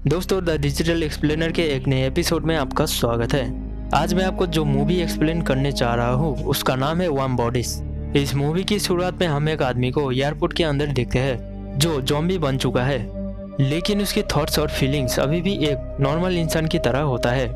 दोस्तों, the digital explainer के एक नए एपिसोड में आपका स्वागत है। आज मैं आपको जो मूवी एक्सप्लेन करने जा रहा हूँ उसका नाम है वार्म बॉडीज। इस मूवी की शुरुआत में हम एक आदमी को एयरपोर्ट के अंदर देखते हैं जो ज़ॉम्बी बन चुका है, लेकिन उसकी थॉट्स और फीलिंग्स अभी भी एक नॉर्मल इंसान की तरह होता है।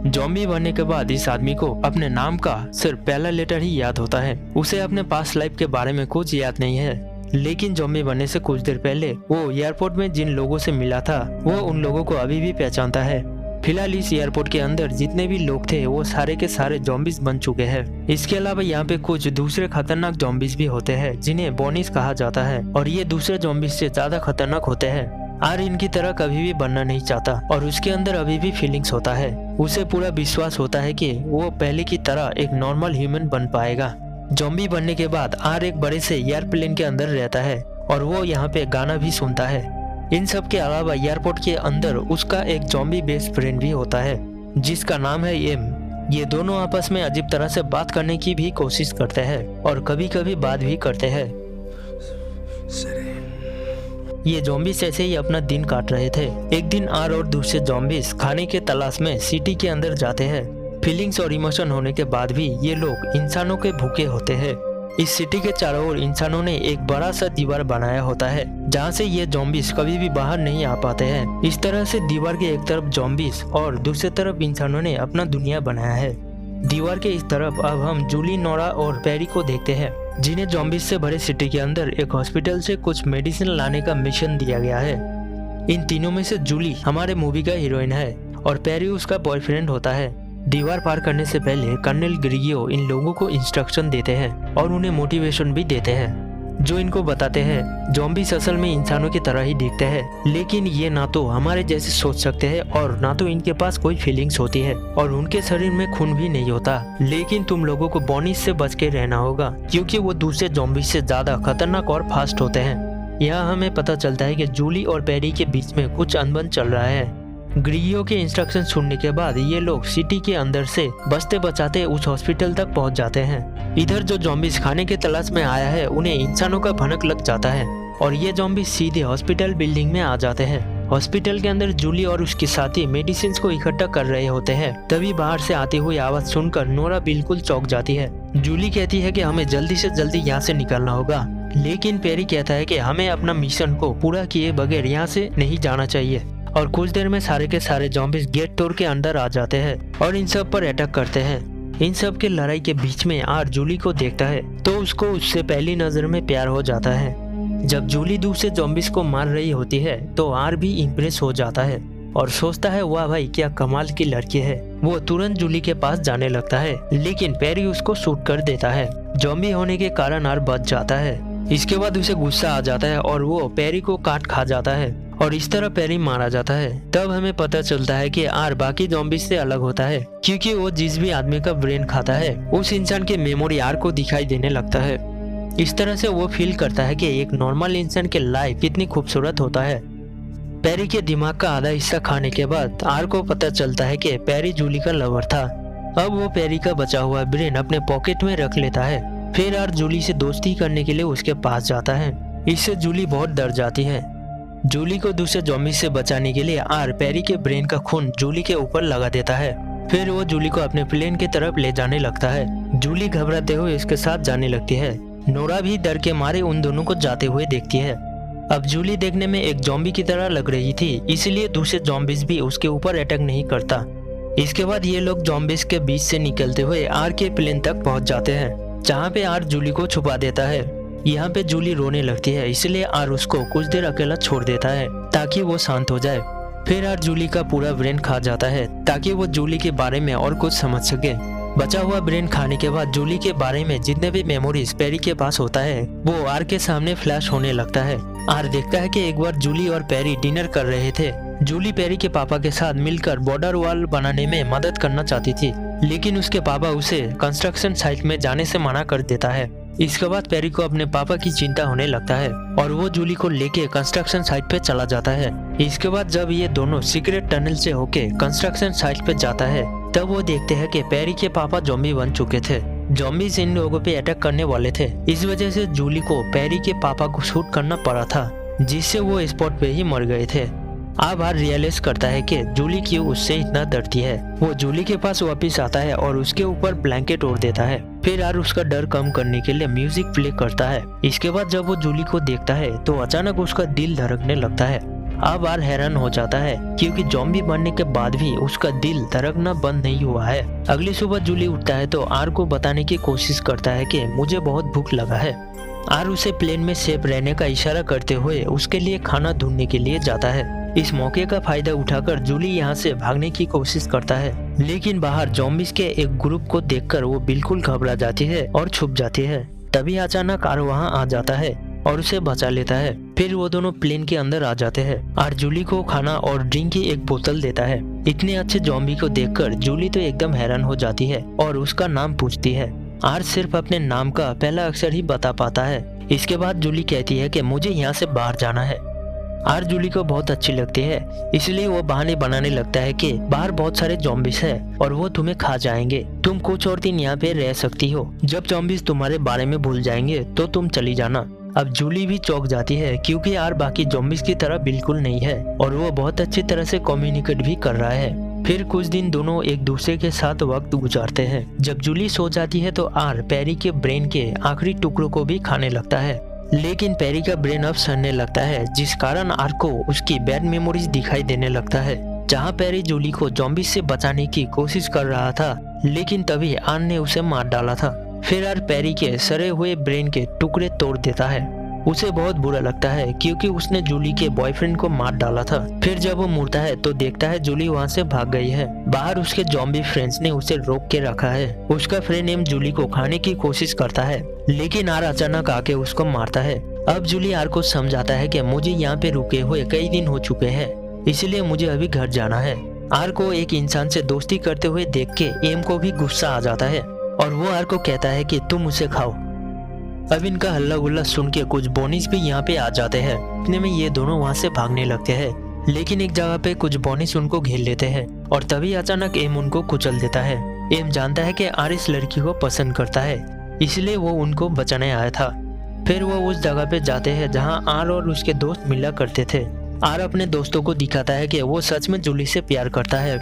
ज़ॉम्बी बनने के बाद इस आदमी को अपने नाम का सिर्फ पहला लेटर ही याद होता है। उसे अपने पास्ट लाइफ के बारे में कुछ याद नहीं है, लेकिन ज़ॉम्बी बनने से कुछ देर पहले वो एयरपोर्ट में जिन लोगों से मिला था वो उन लोगों को अभी भी पहचानता है। फिलहाल इस एयरपोर्ट के अंदर जितने भी लोग थे वो सारे के सारे ज़ॉम्बीज बन चुके हैं। इसके अलावा यहाँ पे कुछ दूसरे खतरनाक ज़ॉम्बीज भी होते हैं जिन्हें बॉनीज कहा जाता है, और ये दूसरे ज़ॉम्बीज से ज्यादा खतरनाक होते हैं। आर इनकी तरह कभी भी बनना नहीं चाहता और उसके अंदर अभी भी फीलिंग्स होता है। उसे पूरा विश्वास होता है कि वो पहले की तरह एक नॉर्मल ह्यूमन बन पाएगा। ज़ॉम्बी बनने के बाद आर एक बड़े से एयरप्लेन के अंदर रहता है और वो यहाँ पे गाना भी सुनता है। इन सब के अलावा एयरपोर्ट के अंदर उसका एक ज़ॉम्बी बेस्ट फ्रेंड भी होता है जिसका नाम है एम। ये दोनों आपस में अजीब तरह से बात करने की भी कोशिश करते हैं और कभी कभी बात भी करते हैं। ये ज़ॉम्बीज ऐसे ही अपना दिन काट रहे थे। एक दिन आर और दूसरे ज़ॉम्बीज खाने के तलाश में सिटी के अंदर जाते हैं। फीलिंग्स और इमोशन होने के बाद भी ये लोग इंसानों के भूखे होते हैं। इस सिटी के चारों ओर इंसानों ने एक बड़ा सा दीवार बनाया होता है जहाँ से ये ज़ॉम्बीज कभी भी बाहर नहीं आ पाते हैं। इस तरह से दीवार के एक तरफ ज़ॉम्बीज और दूसरी तरफ इंसानों ने अपना दुनिया बनाया है। दीवार के इस तरफ अब हम जूली, नोरा और पेरी को देखते हैं जिन्हें ज़ॉम्बीज से भरे सिटी के अंदर एक हॉस्पिटल से कुछ मेडिसिन लाने का मिशन दिया गया है। इन तीनों में से जूली हमारे मूवी का हीरोइन है और पेरी उसका बॉयफ्रेंड होता है। दीवार पार करने से पहले कर्नल ग्रिगियो इन लोगों को इंस्ट्रक्शन देते हैं और उन्हें मोटिवेशन भी देते हैं, जो इनको बताते हैं ज़ॉम्बीज असल में इंसानों की तरह ही दिखते हैं, लेकिन ये ना तो हमारे जैसे सोच सकते हैं और ना तो इनके पास कोई फीलिंग्स होती है और उनके शरीर में खून भी नहीं होता। लेकिन तुम लोगों को बॉनीज से बच के रहना होगा क्योंकि वो दूसरे ज़ॉम्बीज से ज्यादा खतरनाक और फास्ट होते हैं। यहाँ हमें पता चलता है कि जूली और पेरी के बीच में कुछ अनबन चल रहा है। ग्रिगियो के इंस्ट्रक्शन सुनने के बाद ये लोग सिटी के अंदर से बचते बचाते उस हॉस्पिटल तक पहुंच जाते हैं। इधर जो ज़ॉम्बीज खाने के तलाश में आया है उन्हें इंसानों का भनक लग जाता है और ये ज़ॉम्बीज सीधे हॉस्पिटल बिल्डिंग में आ जाते हैं। हॉस्पिटल के अंदर जूली और उसके साथी मेडिसिन को इकट्ठा कर रहे होते हैं। तभी बाहर से आती हुई आवाज सुनकर नोरा बिल्कुल चौंक जाती है। जूली कहती है कि हमें जल्दी से जल्दी यहाँ से निकलना होगा, लेकिन पेरी कहता है कि हमें अपना मिशन को पूरा किए बगैर यहाँ से नहीं जाना चाहिए। और कुछ देर में सारे के सारे ज़ॉम्बीज गेट तोड़ के अंदर आ जाते हैं और इन सब पर अटैक करते हैं। इन सब के लड़ाई के बीच में आर जूली को देखता है तो उसको उससे पहली नजर में प्यार हो जाता है। जब जूली दूसरे ज़ॉम्बीज को मार रही होती है तो आर भी इम्प्रेस हो जाता है और सोचता है वाह भाई क्या कमाल की लड़की है। वो तुरंत जूली के पास जाने लगता है, लेकिन पेरी उसको शूट कर देता है। ज़ॉम्बी होने के कारण आर बच जाता है। इसके बाद उसे गुस्सा आ जाता है और वो पेरी को काट खा जाता है और इस तरह पेरी मारा जाता है। तब हमें पता चलता है कि आर बाकी ज़ॉम्बीज से अलग होता है क्योंकि वो जिस भी आदमी का ब्रेन खाता है उस इंसान की मेमोरी आर को दिखाई देने लगता है। इस तरह से वो फील करता है कि एक नॉर्मल इंसान की लाइफ कितनी खूबसूरत होता है। पेरी के दिमाग का आधा हिस्सा खाने के बाद आर को पता चलता है कि पेरी जूली का लवर था। अब वो पेरी का बचा हुआ ब्रेन अपने पॉकेट में रख लेता है। फिर आर जूली से दोस्ती करने के लिए उसके पास जाता है। इससे जूली बहुत डर जाती है। जूली को दूसरे ज़ॉम्बी से बचाने के लिए आर पेरी के ब्रेन का खून जूली के ऊपर लगा देता है। फिर वो जूली को अपने प्लेन की तरफ ले जाने लगता है। जूली घबराते हुए इसके साथ जाने लगती है। नोरा भी डर के मारे उन दोनों को जाते हुए देखती है। अब जूली देखने में एक ज़ॉम्बी की तरह लग रही थी, इसलिए दूसरे ज़ॉम्बीज भी उसके ऊपर अटैक नहीं करता। इसके बाद ये लोग ज़ॉम्बीज के बीच से निकलते हुए आर के प्लेन तक पहुंच जाते हैं जहाँ पे आर जूली को छुपा देता है। यहाँ पे जूली रोने लगती है, इसलिए आर उसको कुछ देर अकेला छोड़ देता है ताकि वो शांत हो जाए। फिर आर जूली का पूरा ब्रेन खा जाता है ताकि वो जूली के बारे में और कुछ समझ सके। बचा हुआ ब्रेन खाने के बाद जूली के बारे में जितने भी मेमोरीज पेरी के पास होता है वो आर के सामने फ्लैश होने लगता है। आर देखता है कि एक बार जूली और पेरी डिनर कर रहे थे। जूली पेरी के पापा के साथ मिलकर बॉर्डर वॉल बनाने में मदद करना चाहती थी, लेकिन उसके पापा उसे कंस्ट्रक्शन साइट में जाने से मना कर देता है। इसके बाद पेरी को अपने पापा की चिंता होने लगता है और वो जूली को लेके कंस्ट्रक्शन साइट पे चला जाता है। इसके बाद जब ये दोनों सीक्रेट टनल से होके कंस्ट्रक्शन साइट पे जाता है तब वो देखते हैं कि पेरी के पापा ज़ॉम्बी बन चुके थे। ज़ॉम्बीज इन लोगों पे अटैक करने वाले थे। इस वजह से जूली को पेरी के पापा को शूट करना पड़ा था, जिससे वो स्पॉट पे ही मर गए थे। अब आर रियलाइज करता है कि जूली क्यों उससे इतना डरती है। वो जूली के पास वापस आता है और उसके ऊपर ब्लैंकेट ओढ़ देता है। फिर आर उसका डर कम करने के लिए म्यूजिक प्ले करता है। इसके बाद जब वो जूली को देखता है तो अचानक उसका दिल धड़कने लगता है। अब आर हैरान हो जाता है क्योंकि ज़ॉम्बी बनने के बाद भी उसका दिल धड़कना बंद नहीं हुआ है। अगली सुबह जूली उठता है तो आर को बताने की कोशिश करता है कि मुझे बहुत भूख लगा है। आर उसे प्लेन में सेफ रहने का इशारा करते हुए उसके लिए खाना ढूंढने के लिए जाता है। इस मौके का फायदा उठाकर जूली यहाँ से भागने की कोशिश करता है, लेकिन बाहर ज़ॉम्बीज़ के एक ग्रुप को देखकर वो बिल्कुल घबरा जाती है और छुप जाती है। तभी अचानक आर वहाँ आ जाता है और उसे बचा लेता है। फिर वो दोनों प्लेन के अंदर आ जाते हैं। आर जूली को खाना और ड्रिंक की एक बोतल देता है। इतने अच्छे ज़ॉम्बी को देखकर जूली तो एकदम हैरान हो जाती है और उसका नाम पूछती है। आर सिर्फ अपने नाम का पहला अक्षर ही बता पाता है। इसके बाद जूली कहती है कि मुझे यहाँ से बाहर जाना है। आर जूली को बहुत अच्छी लगती है, इसलिए वो बहाने बनाने लगता है कि बाहर बहुत सारे ज़ॉम्बीज़ हैं और वो तुम्हें खा जाएंगे। तुम कुछ और दिन यहाँ पे रह सकती हो। जब ज़ॉम्बीज़ तुम्हारे बारे में भूल जाएंगे तो तुम चली जाना। अब जूली भी चौंक जाती है क्योंकि आर बाकी ज़ॉम्बीज़ की तरह बिल्कुल नहीं है और वो बहुत अच्छी तरह से कम्युनिकेट भी कर रहा है। फिर कुछ दिन दोनों एक दूसरे के साथ वक्त गुजारते हैं। जब जूली सो जाती है तो आर पैरी के ब्रेन के आखिरी टुकड़ों को भी खाने लगता है, लेकिन पैरी का ब्रेन अब सड़ने लगता है, जिस कारण आर को उसकी बैड मेमोरीज दिखाई देने लगता है। जहां पैरी जूली को ज़ॉम्बी से बचाने की कोशिश कर रहा था, लेकिन तभी आर ने उसे मार डाला था। फिर आर पैरी के सड़े हुए ब्रेन के टुकड़े तोड़ देता है। उसे बहुत बुरा लगता है क्योंकि उसने जूली के बॉयफ्रेंड को मार डाला था। फिर जब वो मुड़ता है तो देखता है जूली वहाँ से भाग गई है। बाहर उसके ज़ॉम्बी फ्रेंड्स ने उसे रोक के रखा है। उसका फ्रेंड एम जूली को खाने की कोशिश करता है, लेकिन आर अचानक आके उसको मारता है। अब जूली आर को समझाता है कि मुझे यहाँ पे रुके हुए कई दिन हो चुके हैं, इसलिए मुझे अभी घर जाना है। आर को एक इंसान से दोस्ती करते हुए देख के एम को भी गुस्सा आ जाता है और वो आर को कहता है कि तुम उसे खाओ। अब इनका हल्ला गुल्ला सुन के कुछ बोनीस भी यहाँ पे आ जाते हैं। इतने में ये दोनों वहाँ से भागने लगते हैं, लेकिन एक जगह पे कुछ बोनीस उनको घेर लेते हैं और तभी अचानक एम उनको कुचल देता है। एम जानता है कि आर इस लड़की को पसंद करता है, इसलिए वो उनको बचाने आया था। फिर वो उस जगह पे जाते हैं जहाँ आर और उसके दोस्त मिला करते थे। आर अपने दोस्तों को दिखाता है कि वो सच में जूली से प्यार करता है।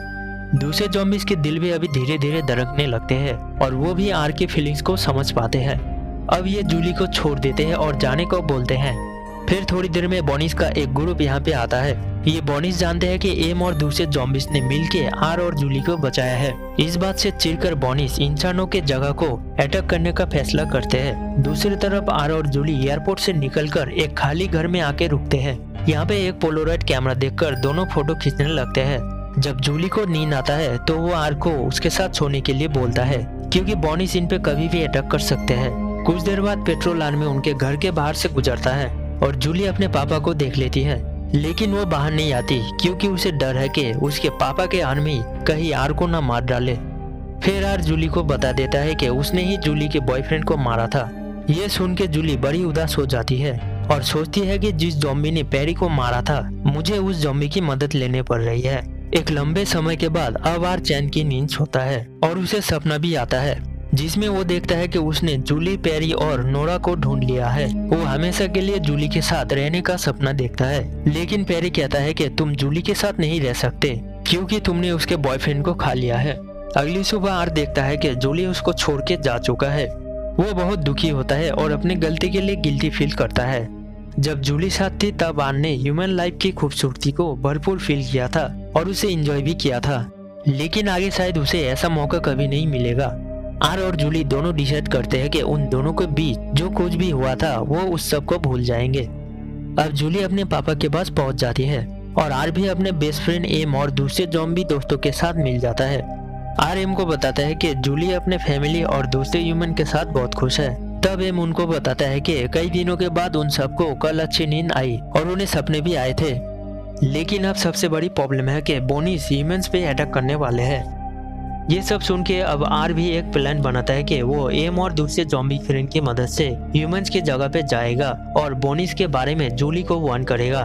दूसरे ज़ॉम्बीज़ के दिल भी अभी धीरे धीरे धड़कने लगते हैं और वो भी आर की फीलिंग्स को समझ पाते हैं। अब ये जूली को छोड़ देते हैं और जाने को बोलते हैं। फिर थोड़ी देर में बॉनीस का एक ग्रुप यहाँ पे आता है। ये बॉनीस जानते हैं कि एम और दूसरे ज़ॉम्बीज़ ने मिलके आर और जूली को बचाया है। इस बात से चिढ़कर बॉनीस इंसानों के जगह को अटैक करने का फैसला करते हैं। दूसरी तरफ आर और जूली एयरपोर्ट से निकलकर एक खाली घर में आके रुकते हैं। यहाँ पे एक पोलोराइड कैमरा देखकर दोनों फोटो खींचने लगते हैं। जब जूली को नींद आता है तो वो आर को उसके साथ सोने के लिए बोलता है, क्योंकि बॉनीस इन पे कभी भी अटैक कर सकते हैं। कुछ देर बाद पेट्रोल आर्मी उनके घर के बाहर से गुजरता है और जूली अपने पापा को देख लेती है, लेकिन वो बाहर नहीं आती क्योंकि उसे डर है कि उसके पापा के आर्मी कहीं आर को ना मार डाले। फिर आर जूली को बता देता है कि उसने ही जूली के बॉयफ्रेंड को मारा था। ये सुन के जूली बड़ी उदास हो जाती है और सोचती है कि जिस ज़ॉम्बी ने पैरी को मारा था, मुझे उस ज़ॉम्बी की मदद लेने पड़ रही है। एक लंबे समय के बाद अब आर चैन की नींद सोता है और उसे सपना भी आता है, जिसमें वो देखता है कि उसने जूली, पैरी और नोरा को ढूंढ लिया है। वो हमेशा के लिए जूली के साथ रहने का सपना देखता है, लेकिन पैरी कहता है कि तुम जूली के साथ नहीं रह सकते क्योंकि तुमने उसके बॉयफ्रेंड को खा लिया है। अगली सुबह आर देखता है कि जूली उसको छोड़ के जा चुका है। वो बहुत दुखी होता है और अपनी गलती के लिए गिल्टी फील करता है। जब जूली साथ थी तब आर ने ह्यूमन लाइफ की खूबसूरती को भरपूर फील किया था और उसे एंजॉय भी किया था, लेकिन आगे शायद उसे ऐसा मौका कभी नहीं मिलेगा। आर और जूली दोनों डिसाइड करते हैं कि उन दोनों के बीच जो कुछ भी हुआ था वो उस सब को भूल जाएंगे। अब जूली अपने पापा के पास पहुंच जाती है और आर भी अपने बेस्ट फ्रेंड एम और दूसरे ज़ॉम्बी दोस्तों के साथ मिल जाता है। आर एम को बताता है कि जूली अपने फैमिली और दूसरे ह्यूमन के साथ बहुत खुश है। तब एम उनको बताता है कि कई दिनों के बाद उन सबको कल अच्छी नींद आई और उन्हें सपने भी आए थे, लेकिन अब सबसे बड़ी प्रॉब्लम है कि बोनीस ह्यूमंस पे अटैक करने वाले हैं। ये सब सुन के अब आर भी एक प्लान बनाता है कि वो एम और दूसरे ज़ॉम्बी फ्रेंड की मदद से ह्यूमंस की जगह पे जाएगा और बोनीस के बारे में जूली को वार्न करेगा।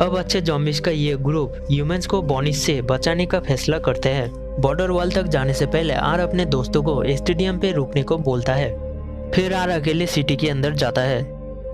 अब अच्छे ज़ॉम्बीज़ का ये ग्रुप ह्यूमंस को बोनीस से बचाने का फैसला करते हैं। बॉर्डर वॉल तक जाने से पहले आर अपने दोस्तों को स्टेडियम पे रुकने को बोलता है। फिर आर अकेले सिटी के अंदर जाता है।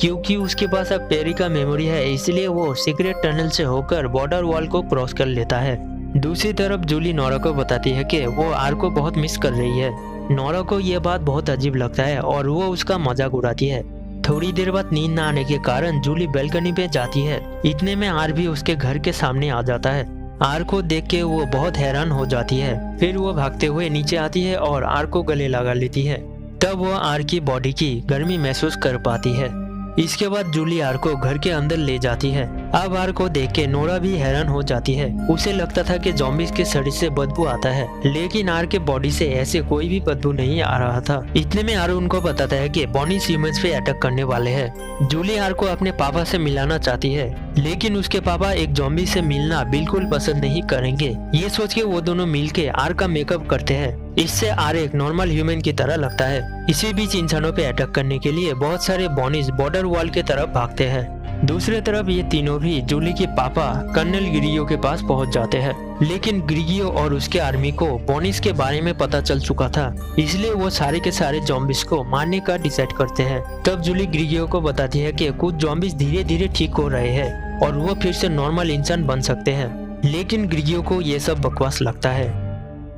क्योंकि उसके पास अब पेरी का मेमोरी है, इसलिए वो सीक्रेट टनल से होकर बॉर्डर वॉल को क्रॉस कर लेता है। दूसरी तरफ जूली नोरा को बताती है कि वो आर को बहुत मिस कर रही है। नोरा को यह बात बहुत अजीब लगता है और वो उसका मजाक उड़ाती है। थोड़ी देर बाद नींद न आने के कारण जूली बैल्कनी पे जाती है। इतने में आर भी उसके घर के सामने आ जाता है। आर को देख के वो बहुत हैरान हो जाती है। फिर वो भागते हुए नीचे आती है और आर को गले लगा लेती है। तब वो आर की बॉडी की गर्मी महसूस कर पाती है। इसके बाद जूली आर को घर के अंदर ले जाती है। अब आर को देख के नोरा भी हैरान हो जाती है। उसे लगता था कि ज़ॉम्बीज़ के शरीर से बदबू आता है, लेकिन आर के बॉडी से ऐसे कोई भी बदबू नहीं आ रहा था। इतने में आर उनको बताता है कि बॉनीज ह्यूमंस पे अटैक करने वाले हैं। जूली आर को अपने पापा से मिलाना चाहती है, लेकिन उसके पापा एक ज़ॉम्बी से मिलना बिल्कुल पसंद नहीं करेंगे। ये सोच के वो दोनों मिलके आर का मेकअप करते हैं। इससे आर एक नॉर्मल ह्यूमन की तरह लगता है। इसी बीच इंसानों पे अटैक करने के लिए बहुत सारे बॉनीज बॉर्डर वॉल की तरफ भागते हैं। दूसरी तरफ ये तीनों भी जूली के पापा कर्नल ग्रिगियो के पास पहुंच जाते हैं, लेकिन ग्रिगियो और उसके आर्मी को बॉनीज के बारे में पता चल चुका था, इसलिए वो सारे के सारे ज़ॉम्बीज को मारने का डिसाइड करते हैं। तब जूली ग्रिगियो को बताती है कि कुछ ज़ॉम्बीज धीरे धीरे ठीक हो रहे हैं और वो फिर से नॉर्मल इंसान बन सकते हैं, लेकिन ग्रिगियो को ये सब बकवास लगता है।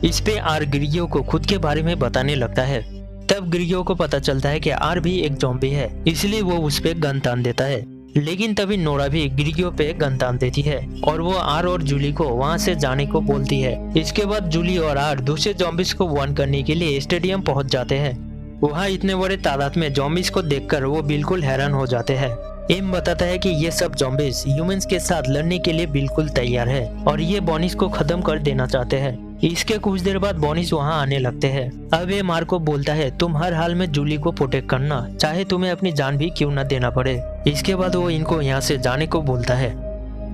इस पे आर ग्रिगियो को खुद के बारे में बताने लगता है। तब ग्रिगियो को पता चलता है कि आर भी एक ज़ॉम्बी है, इसलिए वो उस पे गन तान देता है। लेकिन तभी नोरा भी ग्रिगियो पे गन तान देती है और वो आर और जूली को वहां से जाने को बोलती है। इसके बाद जूली और आर दूसरे ज़ॉम्बीज को वार्न करने के लिए स्टेडियम पहुंच जाते हैं। वहाँ इतने बड़े तादाद में ज़ॉम्बीज को देखकर वो बिल्कुल हैरान हो जाते हैं। एम बताता है कि ये सब ज़ॉम्बीज ह्यूमंस के साथ लड़ने के लिए बिल्कुल तैयार है और ये बॉनीज को खत्म कर देना चाहते हैं। इसके कुछ देर बाद बॉनीज वहां आने लगते हैं। अब एम आर को बोलता है, तुम हर हाल में जूली को प्रोटेक्ट करना, चाहे तुम्हें अपनी जान भी क्यों न देना पड़े। इसके बाद वो इनको यहाँ से जाने को बोलता है।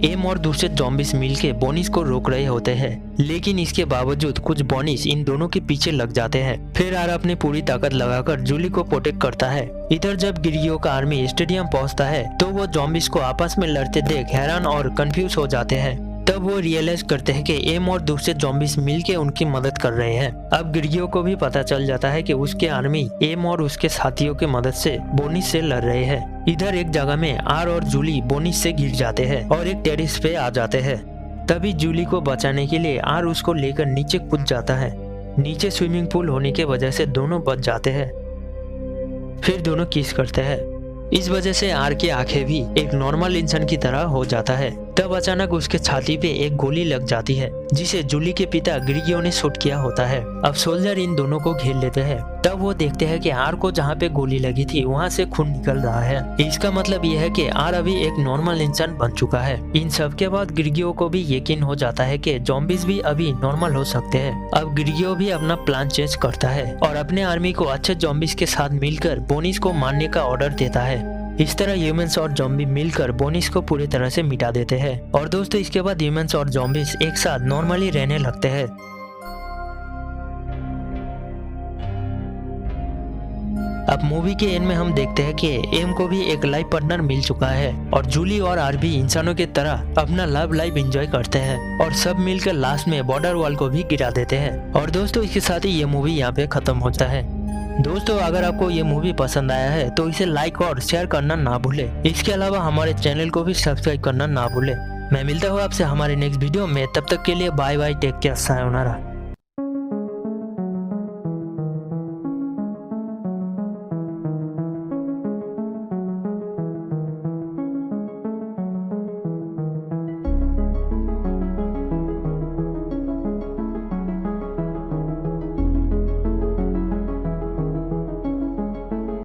एम और दूसरे ज़ॉम्बीज मिलके बॉनीज को रोक रहे होते हैं, लेकिन इसके बावजूद कुछ बॉनीज इन दोनों के पीछे लग जाते हैं। फिर आर अपनी पूरी ताकत लगाकर जूली को प्रोटेक्ट करता है। इधर जब ग्रिगियो का आर्मी स्टेडियम पहुंचता है तो वो ज़ॉम्बीज को आपस में लड़ते देख हैरान और कंफ्यूज हो जाते हैं। तब वो रियलाइज करते हैं कि एम और दूसरे ज़ॉम्बीज मिलके उनकी मदद कर रहे हैं। अब ग्रिगियो को भी पता चल जाता है कि उसके आर्मी एम और उसके साथियों की मदद से बॉनीज से लड़ रहे हैं। इधर एक जगह में आर और जूली बॉनीज से गिर जाते हैं और एक टेरिस पे आ जाते हैं। तभी जूली को बचाने के लिए आर उसको लेकर नीचे कूद जाता है। नीचे स्विमिंग पूल होने की वजह से दोनों बच जाते हैं। फिर दोनों किस करते हैं। इस वजह से आर की आंखें भी एक नॉर्मल इंसान की तरह हो जाता है। तब अचानक उसके छाती पे एक गोली लग जाती है, जिसे जूली के पिता ग्रिगियो ने शूट किया होता है। अब सोल्जर इन दोनों को घेर लेते हैं। तब वो देखते हैं कि आर को जहाँ पे गोली लगी थी वहाँ से खून निकल रहा है। इसका मतलब ये है कि आर अभी एक नॉर्मल इंसान बन चुका है। इन सब के बाद ग्रिगियो को भी यकीन हो जाता है कि ज़ॉम्बीज भी अभी नॉर्मल हो सकते हैं। अब ग्रिगियो भी अपना प्लान चेंज करता है और अपने आर्मी को अच्छे ज़ॉम्बीज के साथ मिलकर बॉनीज को मारने का ऑर्डर देता है। इस तरह ह्यूमंस और ज़ॉम्बी मिलकर बॉनीज को पूरी तरह से मिटा देते हैं। और दोस्तों इसके बाद ह्यूमंस और ज़ॉम्बीज एक साथ नॉर्मली रहने लगते हैं। अब मूवी के एंड में हम देखते हैं कि एम को भी एक लाइफ पार्टनर मिल चुका है और जूली और आर भी इंसानों की तरह अपना लव लाइफ एंजॉय करते हैं और सब मिलकर लास्ट में बॉर्डर वॉल को भी गिरा देते हैं। और दोस्तों इसके साथ ही ये मूवी यहाँ पे खत्म होता है। दोस्तों अगर आपको ये मूवी पसंद आया है तो इसे लाइक और शेयर करना ना भूलें। इसके अलावा हमारे चैनल को भी सब्सक्राइब करना ना भूलें। मैं मिलता हूँ आपसे हमारे नेक्स्ट वीडियो में। तब तक के लिए bye bye, take care, sayonara.